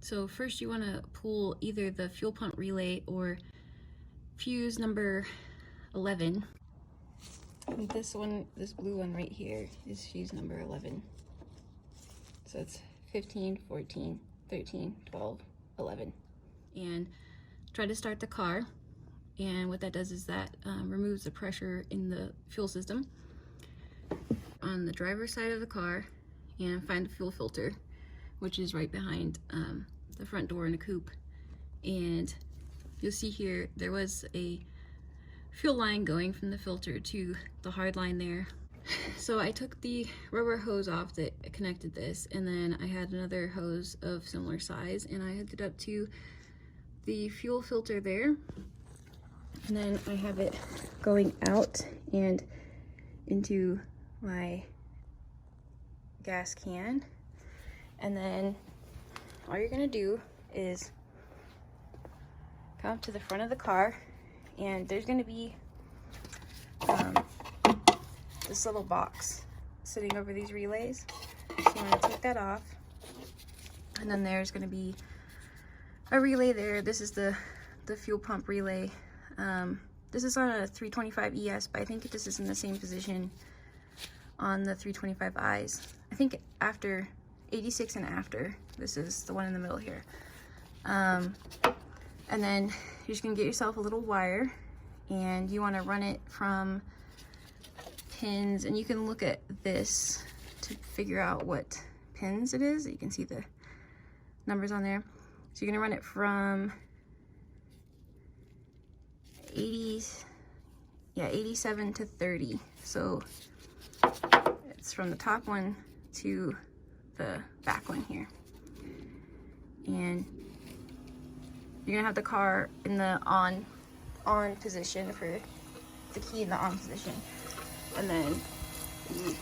So first you want to pull either the fuel pump relay or fuse number 11. And this one, this blue one right here, is fuse number 11. So it's 15, 14, 13, 12, 11. And try to start the car. And what that does is that removes the pressure in the fuel system. On the driver's side of the car, and find the fuel filter, which is right behind the front door in the coupe. And you'll see here there was a fuel line going from the filter to the hard line there. So I took the rubber hose off that connected this, and then I had another hose of similar size, and I hooked it up to the fuel filter there. And then I have it going out and into my gas can. And then all you're gonna do is come up to the front of the car, and there's gonna be this little box sitting over these relays. So you want to take that off, and then there's gonna be a relay there. This is the fuel pump relay. This is on a 325 ES, but I think this is in the same position on the 325Is. I think after 86 and after, this is the one in the middle here. And then you're just gonna get yourself a little wire, and you wanna run it from pins, and you can look at this to figure out what pins it is. You can see the numbers on there. So you're gonna run it from 87 to 30. So it's from the top one to the back one here. And you're gonna have the car in the on position for the key in the on position. And then the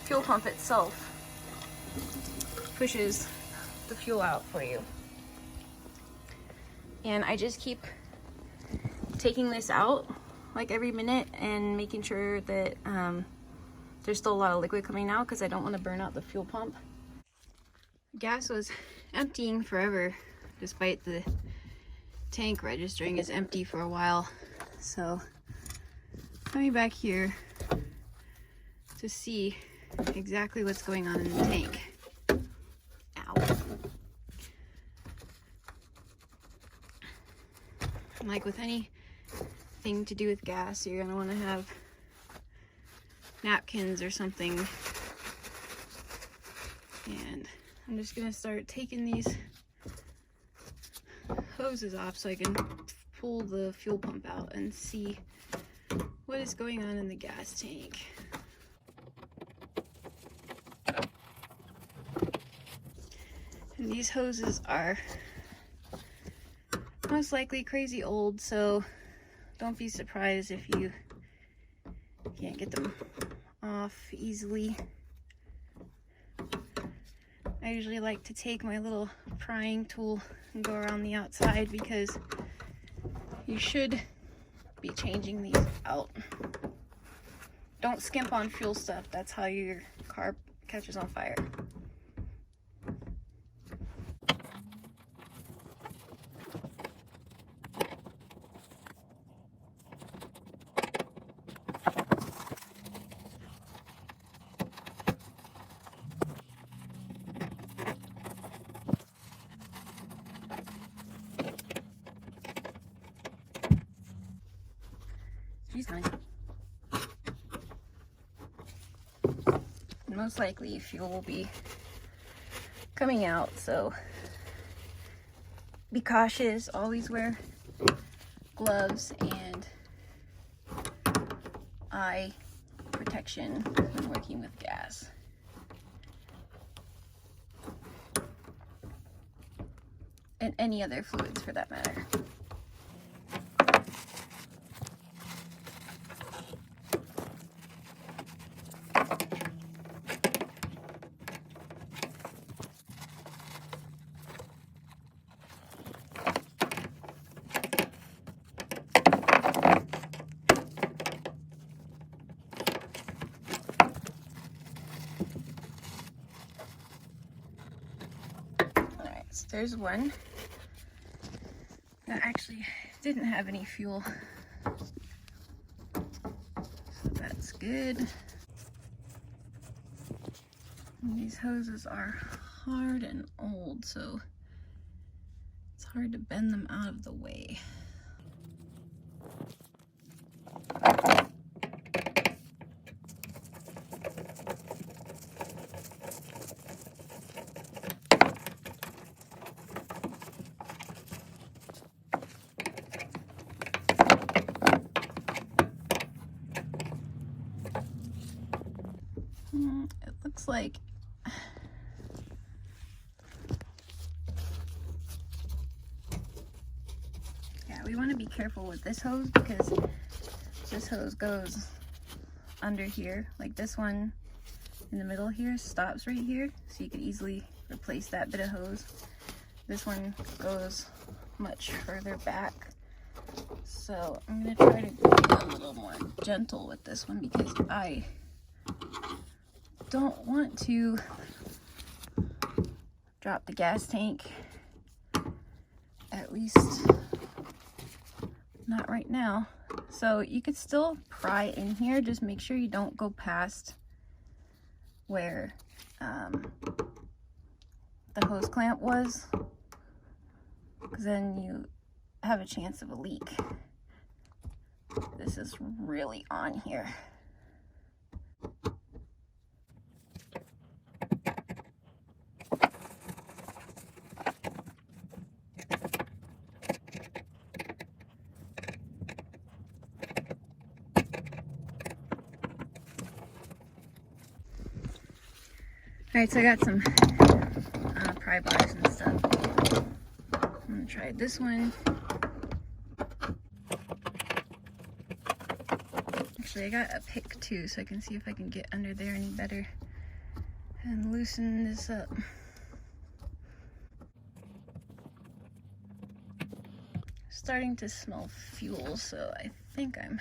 fuel pump itself pushes the fuel out for you. And I just keep taking this out like every minute and making sure that there's still a lot of liquid coming out, because I don't want to burn out the fuel pump. Gas was emptying forever, despite the tank registering as empty for a while. So coming back here to see exactly what's going on in the tank. Ow. And like with anything to do with gas, you're gonna want to have napkins or something. And I'm just gonna start taking these hoses off so I can pull the fuel pump out and see what is going on in the gas tank. And these hoses are most likely crazy old, so don't be surprised if you can't get them off easily. I usually like to take my little prying tool and go around the outside, because you should be changing these out. Don't skimp on fuel stuff. That's how your car catches on fire. She's fine. Most likely fuel will be coming out, so be cautious. Always wear gloves and eye protection when working with gas. And any other fluids for that matter. So there's one that actually didn't have any fuel. So that's good. And these hoses are hard and old, so it's hard to bend them out of the way. It looks like we want to be careful with this hose because this hose goes under here. Like this one in the middle here stops right here, so you could easily replace that bit of hose. This one goes much further back, so I'm going to try to be a little more gentle with this one because I don't want to drop the gas tank, at least not right now. So you could still pry in here, just make sure you don't go past where the hose clamp was, because then you have a chance of a leak. This is really on here. Alright, so I got some pry bars and stuff. I'm gonna try this one. Actually, I got a pick too, so I can see if I can get under there any better and loosen this up. Starting to smell fuel, so I think I'm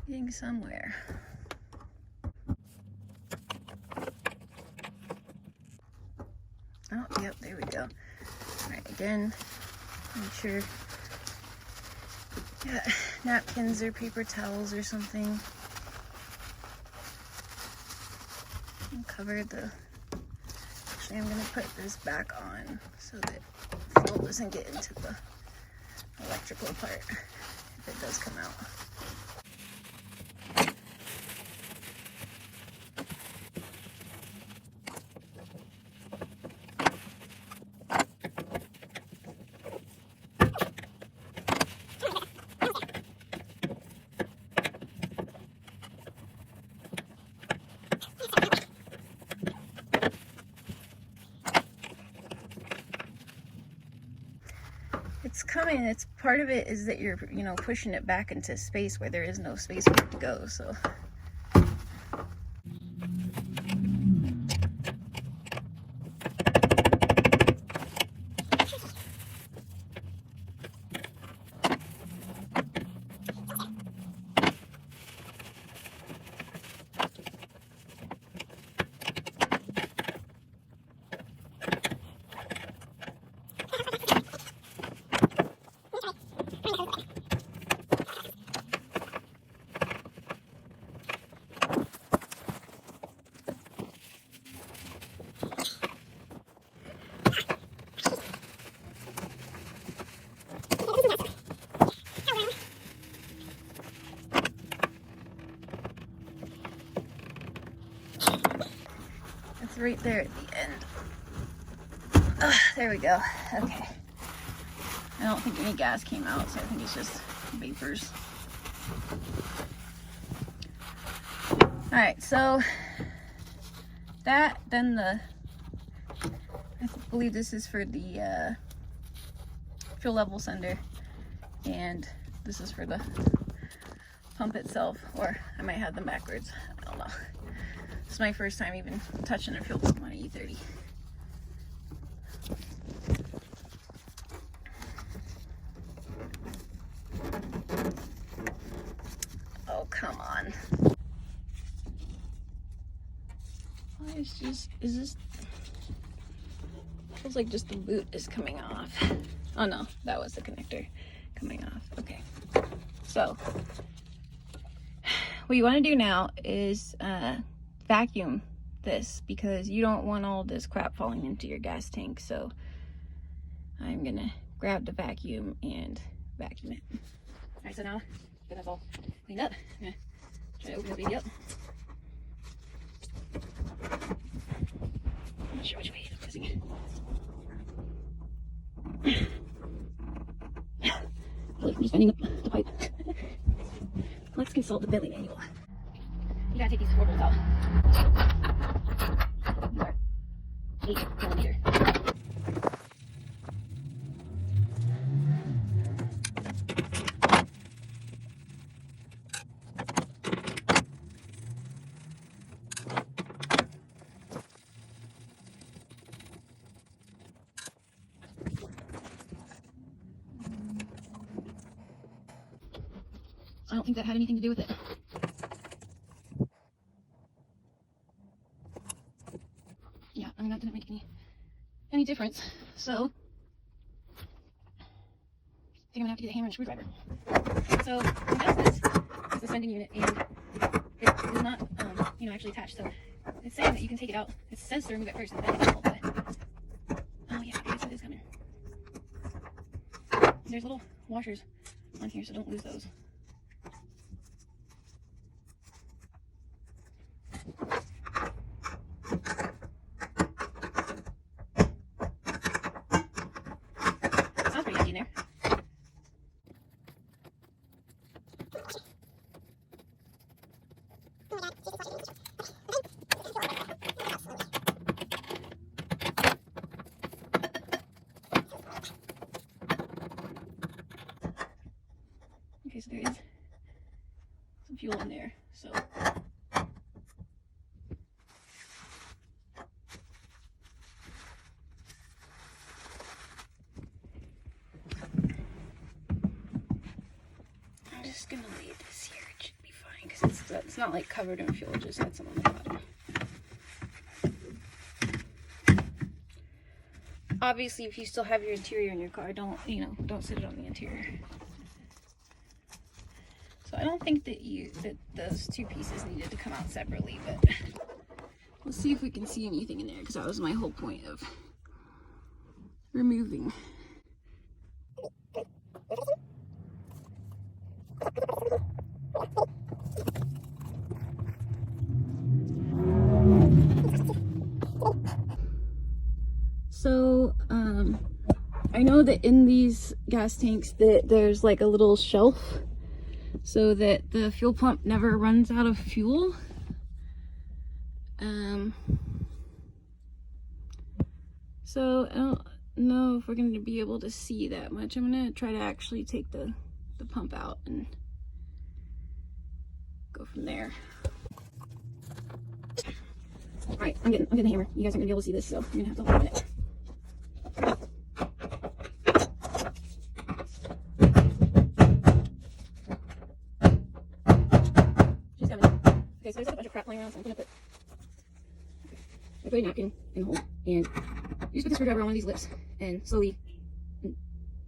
getting somewhere. Oh, yep, there we go. Alright, again, make sure you got napkins or paper towels or something. And cover the... Actually, I'm going to put this back on so that fuel doesn't get into the electrical part if it does come out. It's coming. It's part of it is that you're, pushing it back into space where there is no space for it to go, so. It's right there at the end. There we go. Okay. I don't think any gas came out, so I think it's just vapors. Alright, so that, then I believe this is for the fuel level sender, and this is for the pump itself, or I might have them backwards. I don't know. This is my first time even touching a fuel pump on an E30. Oh, come on. Why is this, Feels like just the boot is coming off. Oh no, that was the connector coming off. Okay, so what you want to do now is vacuum this, because you don't want all this crap falling into your gas tank. So I'm gonna grab the vacuum and vacuum it. All right, so now that that's all cleaned up, I'm gonna try to open the baby up. I'm not sure which way I'm pressing it. I'm just finding the pipe. Let's consult the billing manual. You gotta take these 4 bolts out. These are 8mm. I don't think that had anything to do with it. Yeah, I mean, that didn't make any difference. So I think I'm gonna have to get a hammer and screwdriver. So what does this is the sending unit, and it is not you know, actually attached. So it's saying that you can take it out. It says to remove it first and then it's but oh yeah, okay, so it is coming. There's little washers on here, so don't lose those. Sounds pretty empty in there. Okay, so there is some fuel in there, so I'm just gonna lay this here. It should be fine because it's not like covered in fuel, it just had some on the bottom. Obviously, if you still have your interior in your car, don't sit it on the interior. So I don't think that those 2 pieces needed to come out separately, but let's see if we can see anything in there, because that was my whole point of removing. So I know that in these gas tanks that there's like a little shelf so that the fuel pump never runs out of fuel. So I don't know if we're going to be able to see that much. I'm going to try to actually take the pump out and go from there. Alright, I'm getting the hammer. You guys aren't going to be able to see this, so you're going to have to hold a minute. She's coming. Okay, so there's like a bunch of crap lying around, so I'm going to put a napkin in the hole, and you just put the screwdriver on one of these lips and slowly,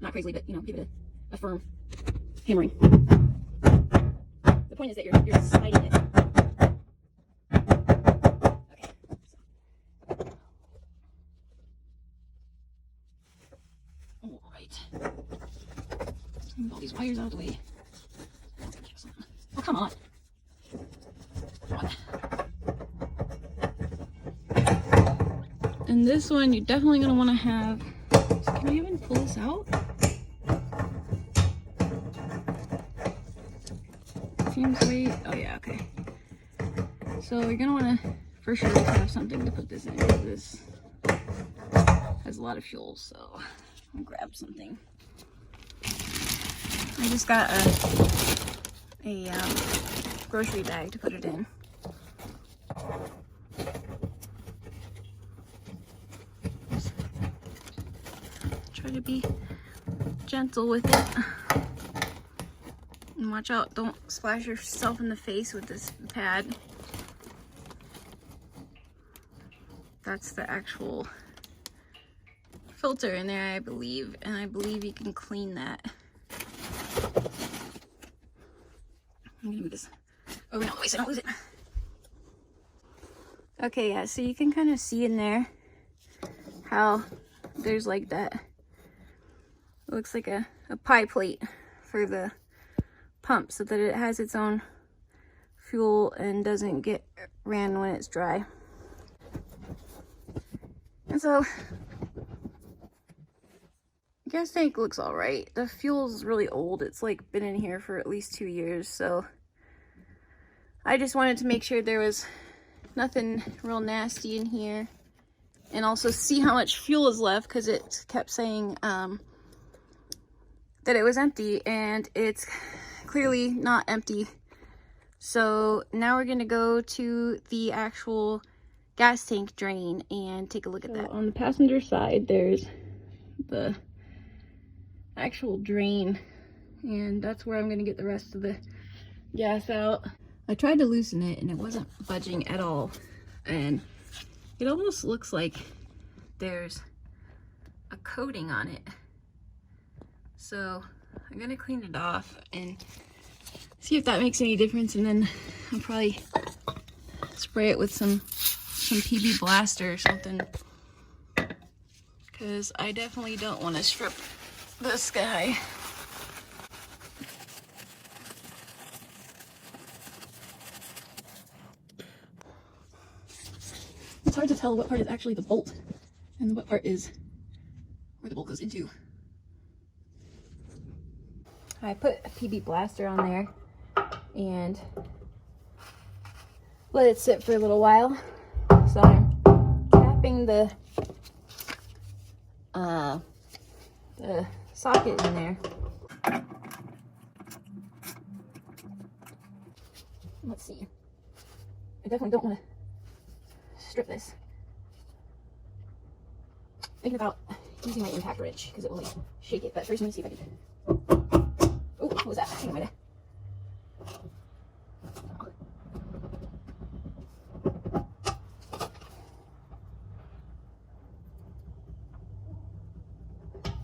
not crazily, but give it a firm hammering. The point is that you're sliding it. Okay. All right. Move all these wires out of the way. Oh, come on. And this one, you're definitely going to want to have... So can I even pull this out? Seems way... Oh yeah, okay. So you're going to want to, for sure, have something to put this in, because this has a lot of fuel, so I'll grab something. I just got a grocery bag to put it in. Try to be gentle with it. And watch out, don't splash yourself in the face with this pad. That's the actual filter in there, I believe, and I believe you can clean that. I'm gonna move this over no way so I don't lose it. Okay, yeah, so you can kind of see in there how there's like that. It looks like a pie plate for the pump so that it has its own fuel and doesn't get ran when it's dry. And so gas tank looks all right. The fuel's really old. It's like been in here for at least 2 years, so I just wanted to make sure there was nothing real nasty in here, and also see how much fuel is left, because it kept saying that it was empty, and it's clearly not empty. So now we're gonna go to the actual gas tank drain and take a look at that. On the passenger side, there's the actual drain, and that's where I'm going to get the rest of the gas out. I tried to loosen it and it wasn't budging at all, and it almost looks like there's a coating on it. So I'm going to clean it off and see if that makes any difference, and then I'll probably spray it with some PB Blaster or something, because I definitely don't want to strip this guy. It's hard to tell what part is actually the bolt and what part is where the bolt goes into. I put a PB Blaster on there and let it sit for a little while. So I'm tapping the socket in there. Let's see. I definitely don't want to strip this. Thinking about using my impact wrench because it will like shake it, but first let me see if I can. Oh, what was that? I think I might have.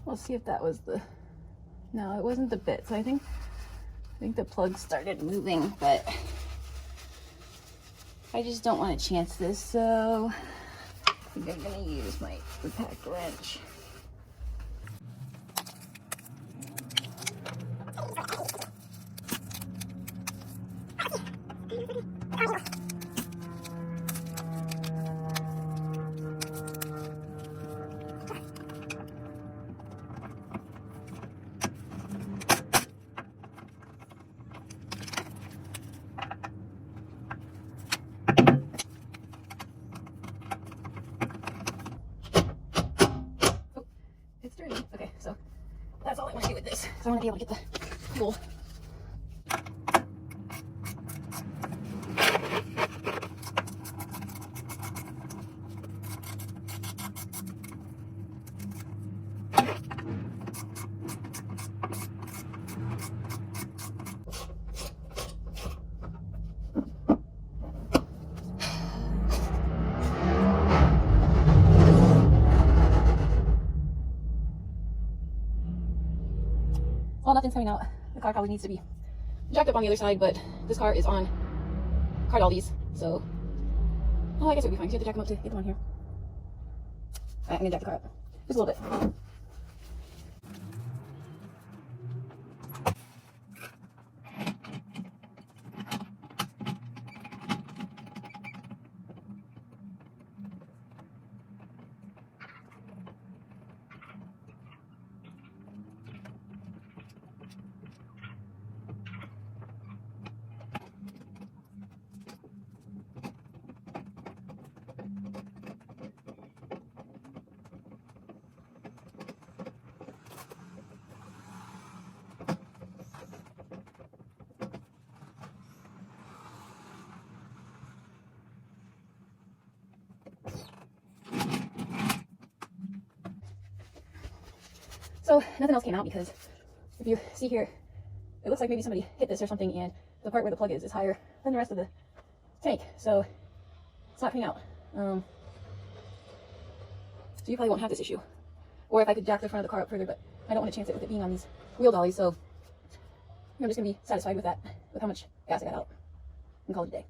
Let's see if that was the. No, it wasn't the bit. So I think the plug started moving, but I just don't want to chance this. So I think I'm gonna use my impact wrench. It's dirty. Okay, so that's all I want to do with this. So I want to be able to get the fuel. Well, nothing's coming out. The car probably needs to be jacked up on the other side, but this car is on car dollies, so I guess it would be fine. So you have to jack them up to get them on here. Alright, I'm gonna jack the car up just a little bit. So nothing else came out because if you see here, it looks like maybe somebody hit this or something, and the part where the plug is higher than the rest of the tank, so it's not coming out. So you probably won't have this issue. or if I could jack the front of the car up further, but I don't want to chance it with it being on these wheel dollies, so I'm just going to be satisfied with that, with how much gas I got out, and call it a day.